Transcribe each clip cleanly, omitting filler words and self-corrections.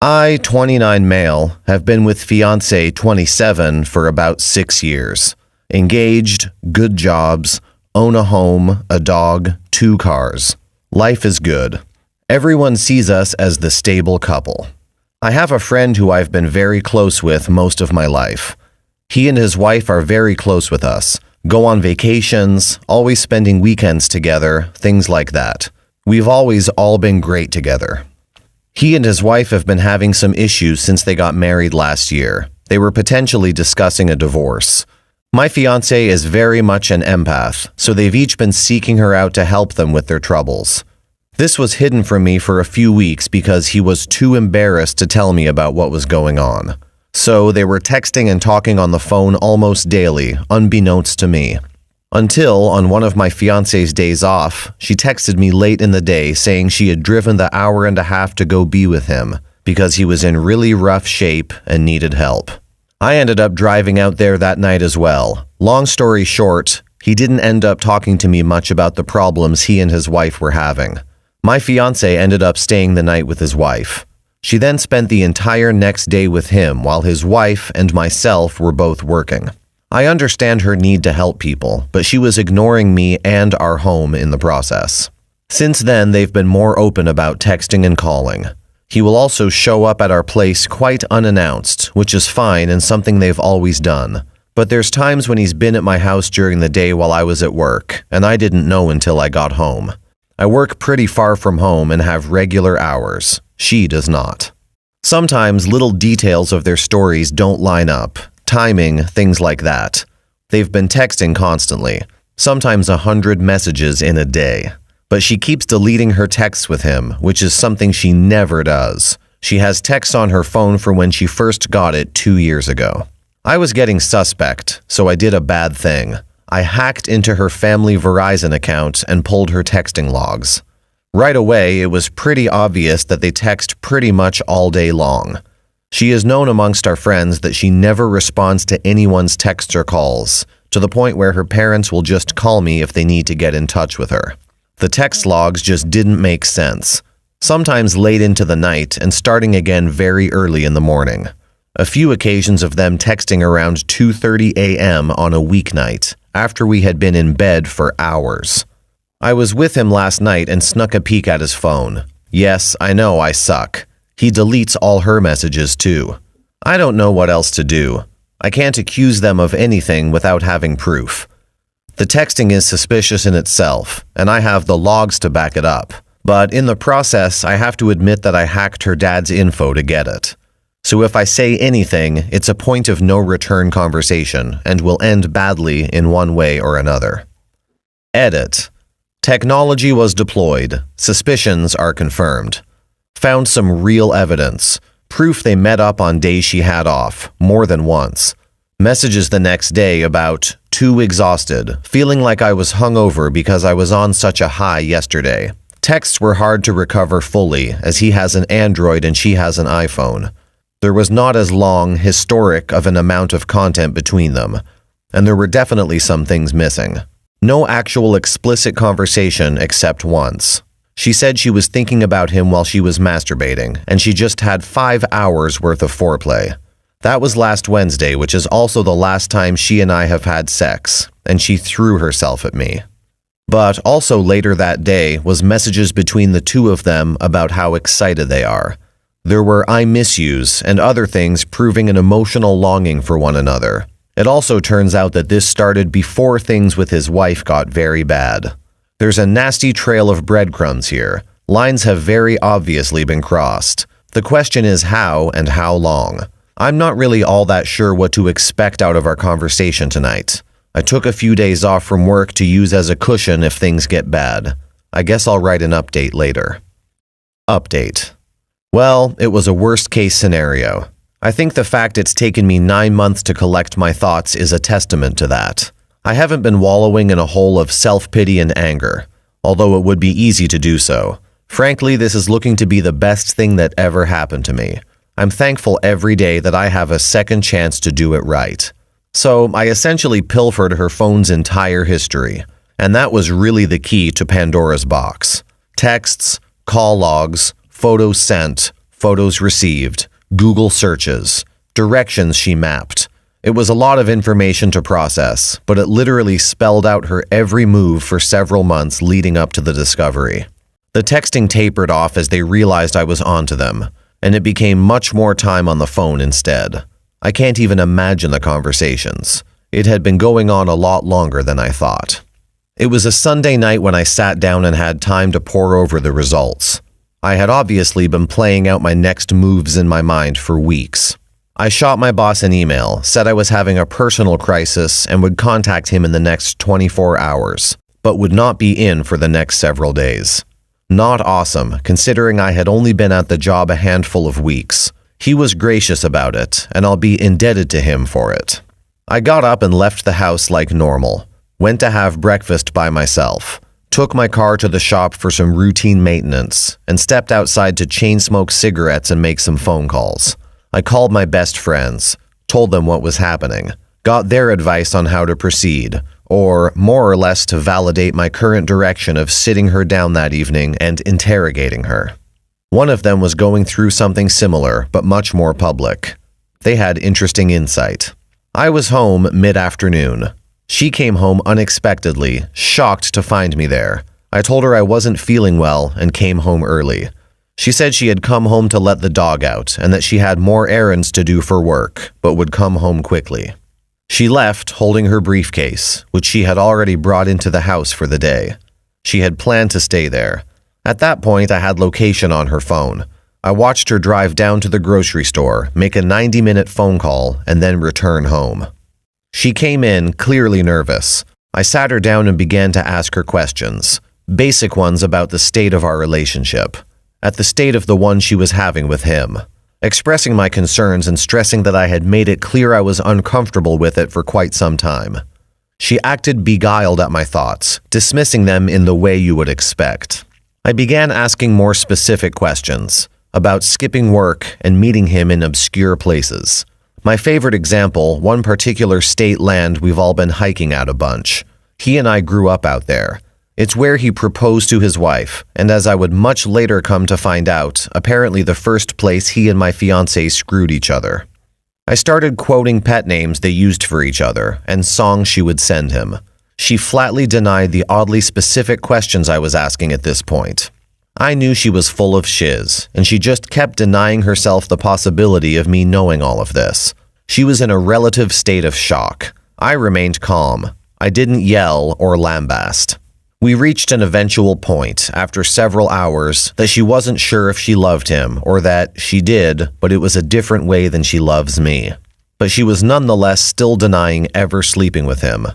I, 29 male, have been with Fiancée, 27, for about 6 years. Engaged, good jobs, own a home, a dog, 2 cars. Life is good. Everyone sees us as the stable couple. I have a friend who I've been very close with most of my life. He and his wife are very close with us, go on vacations, always spending weekends together, things like that. We've always all been great together. He and his wife have been having some issues since they got married last year. They were potentially discussing a divorce. My fiancé is very much an empath, so they've each been seeking her out to help them with their troubles. This was hidden from me for a few weeks because he was too embarrassed to tell me about what was going on. So they were texting and talking on the phone almost daily, unbeknownst to me. Until, on one of my fiancé's days off, she texted me late in the day saying she had driven the hour and a half to go be with him because he was in really rough shape and needed help. I ended up driving out there that night as well. Long story short, he didn't end up talking to me much about the problems he and his wife were having. My fiancé ended up staying the night with his wife. She then spent the entire next day with him while his wife and myself were both working. I understand her need to help people, but she was ignoring me and our home in the process. Since then, they've been more open about texting and calling. He will also show up at our place quite unannounced, which is fine and something they've always done. But there's times when he's been at my house during the day while I was at work, and I didn't know until I got home. I work pretty far from home and have regular hours. She does not. Sometimes little details of their stories don't line up. Timing, things like that. They've been texting constantly, sometimes 100 messages in a day. But she keeps deleting her texts with him, which is something she never does. She has texts on her phone from when she first got it 2 years ago. I was getting suspect, so I did a bad thing. I hacked into her family Verizon account and pulled her texting logs. Right away, it was pretty obvious that they text pretty much all day long. She is known amongst our friends that she never responds to anyone's texts or calls, to the point where her parents will just call me if they need to get in touch with her. The text logs just didn't make sense, sometimes late into the night and starting again very early in the morning. A few occasions of them texting around 2:30 a.m. on a weeknight, after we had been in bed for hours. I was with him last night and snuck a peek at his phone. Yes, I know I suck. He deletes all her messages too. I don't know what else to do. I can't accuse them of anything without having proof. The texting is suspicious in itself, and I have the logs to back it up. But in the process, I have to admit that I hacked her dad's info to get it. So if I say anything, it's a point of no return conversation and will end badly in one way or another. Edit. Technology was deployed. Suspicions are confirmed. Found some real evidence. Proof they met up on days she had off, more than once. Messages the next day about too exhausted, feeling like I was hungover because I was on such a high yesterday. Texts were hard to recover fully, as he has an Android and she has an iPhone. There was not as long, historic of an amount of content between them, and there were definitely some things missing. No actual explicit conversation except once. She said she was thinking about him while she was masturbating, and she just had 5 hours worth of foreplay. That was last Wednesday, which is also the last time she and I have had sex, and she threw herself at me. But also later that day was messages between the two of them about how excited they are. There were I miss yous and other things proving an emotional longing for one another. It also turns out that this started before things with his wife got very bad. There's a nasty trail of breadcrumbs here. Lines have very obviously been crossed. The question is how and how long. I'm not really all that sure what to expect out of our conversation tonight. I took a few days off from work to use as a cushion if things get bad. I guess I'll write an update later. Update. Well, it was a worst-case scenario. I think the fact it's taken me 9 months to collect my thoughts is a testament to that. I haven't been wallowing in a hole of self-pity and anger, although it would be easy to do so. Frankly, this is looking to be the best thing that ever happened to me. I'm thankful every day that I have a second chance to do it right. So I essentially pilfered her phone's entire history, and that was really the key to Pandora's box. Texts, call logs, photos sent, photos received, Google searches, directions she mapped. It was a lot of information to process, but it literally spelled out her every move for several months leading up to the discovery. The texting tapered off as they realized I was onto them, and it became much more time on the phone instead. I can't even imagine the conversations. It had been going on a lot longer than I thought. It was a Sunday night when I sat down and had time to pore over the results. I had obviously been playing out my next moves in my mind for weeks. I shot my boss an email, said I was having a personal crisis and would contact him in the next 24 hours, but would not be in for the next several days. Not awesome, considering I had only been at the job a handful of weeks. He was gracious about it, and I'll be indebted to him for it. I got up and left the house like normal, went to have breakfast by myself, took my car to the shop for some routine maintenance, and stepped outside to chain smoke cigarettes and make some phone calls. I called my best friends, told them what was happening, got their advice on how to proceed, or more or less to validate my current direction of sitting her down that evening and interrogating her. One of them was going through something similar, but much more public. They had interesting insight. I was home mid-afternoon. She came home unexpectedly, shocked to find me there. I told her I wasn't feeling well and came home early. She said she had come home to let the dog out and that she had more errands to do for work, but would come home quickly. She left holding her briefcase, which she had already brought into the house for the day. She had planned to stay there. At that point, I had location on her phone. I watched her drive down to the grocery store, make a 90-minute phone call, and then return home. She came in clearly nervous. I sat her down and began to ask her questions, basic ones about the state of our relationship, at the state of the one she was having with him, expressing my concerns and stressing that I had made it clear I was uncomfortable with it for quite some time. She acted beguiled at my thoughts, dismissing them in the way you would expect. I began asking more specific questions about skipping work and meeting him in obscure places. My favorite example, one particular state land we've all been hiking at a bunch. He and I grew up out there. It's where he proposed to his wife, and as I would much later come to find out, apparently the first place he and my fiancée screwed each other. I started quoting pet names they used for each other and songs she would send him. She flatly denied the oddly specific questions I was asking at this point. I knew she was full of shiz, and she just kept denying herself the possibility of me knowing all of this. She was in a relative state of shock. I remained calm. I didn't yell or lambast. We reached an eventual point, after several hours, that she wasn't sure if she loved him, or that she did, but it was a different way than she loves me. But she was nonetheless still denying ever sleeping with him.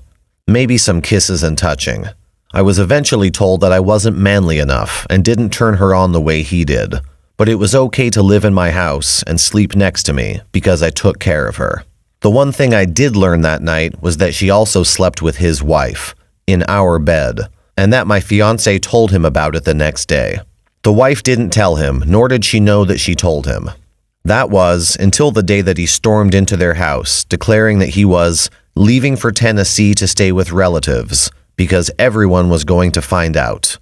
Maybe some kisses and touching. I was eventually told that I wasn't manly enough and didn't turn her on the way he did, but it was okay to live in my house and sleep next to me because I took care of her. The one thing I did learn that night was that she also slept with his wife, in our bed, and that my fiancé told him about it the next day. The wife didn't tell him, nor did she know that she told him. That was until the day that he stormed into their house, declaring that he was leaving for Tennessee to stay with relatives because everyone was going to find out,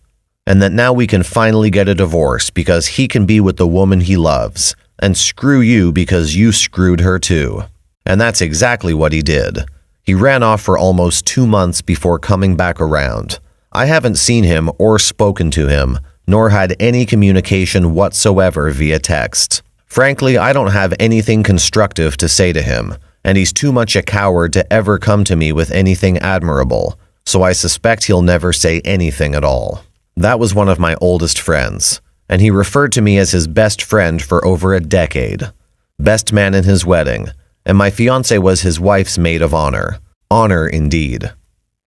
and that now we can finally get a divorce because he can be with the woman he loves, and screw you because you screwed her too. And that's exactly what he did. He ran off for almost 2 months before coming back around. I haven't seen him or spoken to him, nor had any communication whatsoever via text. Frankly, I don't have anything constructive to say to him, and he's too much a coward to ever come to me with anything admirable, so I suspect he'll never say anything at all. That was one of my oldest friends, and he referred to me as his best friend for over a decade. Best man in his wedding, and my fiancée was his wife's maid of honor. Honor indeed.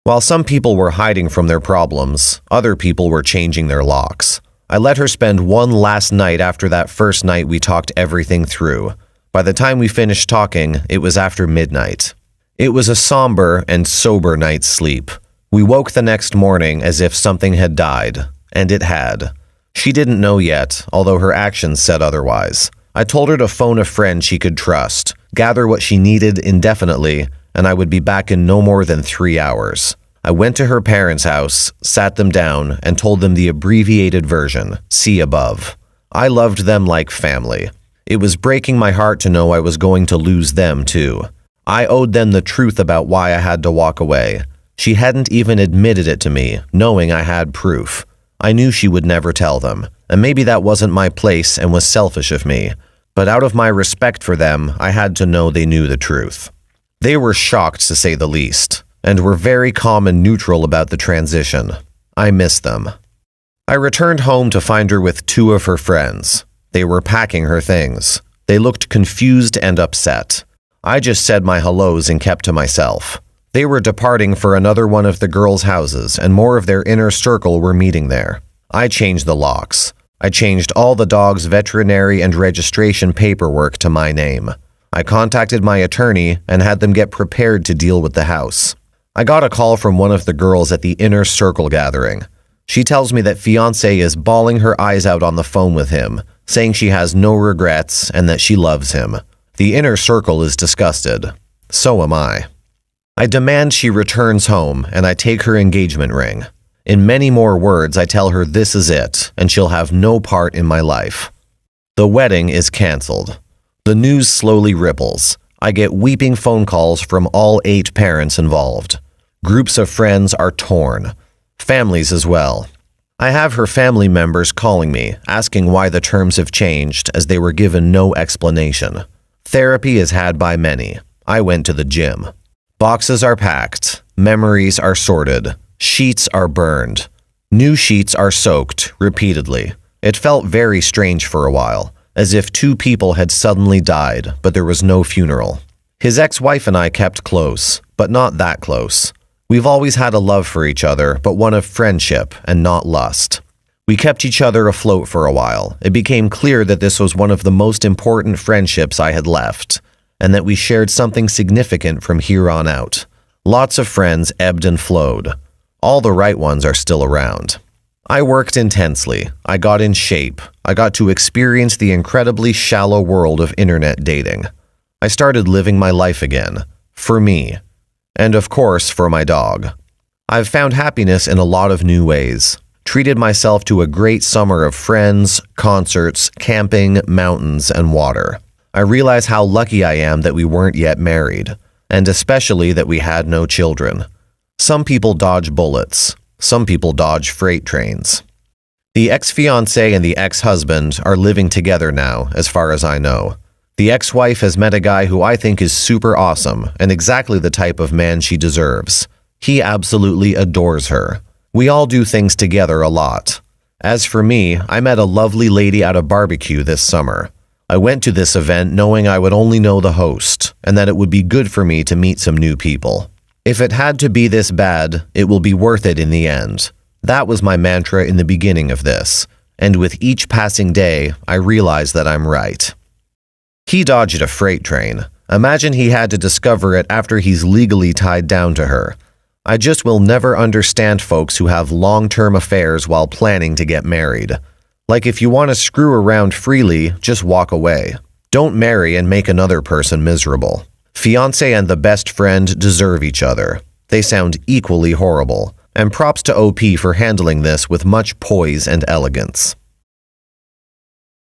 While some people were hiding from their problems, other people were changing their locks. I let her spend one last night after that first night we talked everything through. By the time we finished talking, it was after midnight. It was a somber and sober night's sleep. We woke the next morning as if something had died, and it had. She didn't know yet, although her actions said otherwise. I told her to phone a friend she could trust, gather what she needed indefinitely, and I would be back in no more than 3 hours. I went to her parents' house, sat them down, and told them the abbreviated version, see above. I loved them like family. It was breaking my heart to know I was going to lose them too. I owed them the truth about why I had to walk away. She hadn't even admitted it to me, knowing I had proof. I knew she would never tell them, and maybe that wasn't my place and was selfish of me. But out of my respect for them, I had to know they knew the truth. They were shocked, to say the least, and were very calm and neutral about the transition. I miss them. I returned home to find her with two of her friends. They were packing her things. They looked confused and upset. I just said my hellos and kept to myself. They were departing for another one of the girls' houses, and more of their inner circle were meeting there. I changed the locks. I changed all the dogs' veterinary and registration paperwork to my name. I contacted my attorney and had them get prepared to deal with the house. I got a call from one of the girls at the inner circle gathering. She tells me that Fiancée is bawling her eyes out on the phone with him, saying she has no regrets and that she loves him. The inner circle is disgusted. So am I. I demand she returns home and I take her engagement ring. In many more words, I tell her this is it and she'll have no part in my life. The wedding is canceled. The news slowly ripples. I get weeping phone calls from all 8 parents involved. Groups of friends are torn. Families as well. I have her family members calling me, asking why the terms have changed as they were given no explanation. Therapy is had by many. I went to the gym. Boxes are packed. Memories are sorted. Sheets are burned. New sheets are soaked repeatedly. It felt very strange for a while, as if 2 people had suddenly died, but there was no funeral. His ex-wife and I kept close, but not that close. We've always had a love for each other, but one of friendship and not lust. We kept each other afloat for a while. It became clear that this was one of the most important friendships I had left, and that we shared something significant from here on out. Lots of friends ebbed and flowed. All the right ones are still around. I worked intensely. I got in shape. I got to experience the incredibly shallow world of internet dating. I started living my life again. For me. And of course, for my dog. I've found happiness in a lot of new ways. Treated myself to a great summer of friends, concerts, camping, mountains, and water. I realize how lucky I am that we weren't yet married, and especially that we had no children. Some people dodge bullets. Some people dodge freight trains. The ex-fiancé and the ex-husband are living together now, as far as I know. The ex-wife has met a guy who I think is super awesome and exactly the type of man she deserves. He absolutely adores her. We all do things together a lot. As for me, I met a lovely lady at a barbecue this summer. I went to this event knowing I would only know the host and that it would be good for me to meet some new people. If it had to be this bad, it will be worth it in the end. That was my mantra in the beginning of this, and with each passing day, I realize that I'm right. He dodged a freight train. Imagine he had to discover it after he's legally tied down to her. I just will never understand folks who have long-term affairs while planning to get married. Like if you want to screw around freely, just walk away. Don't marry and make another person miserable. Fiancé and the best friend deserve each other. They sound equally horrible. And props to OP for handling this with much poise and elegance.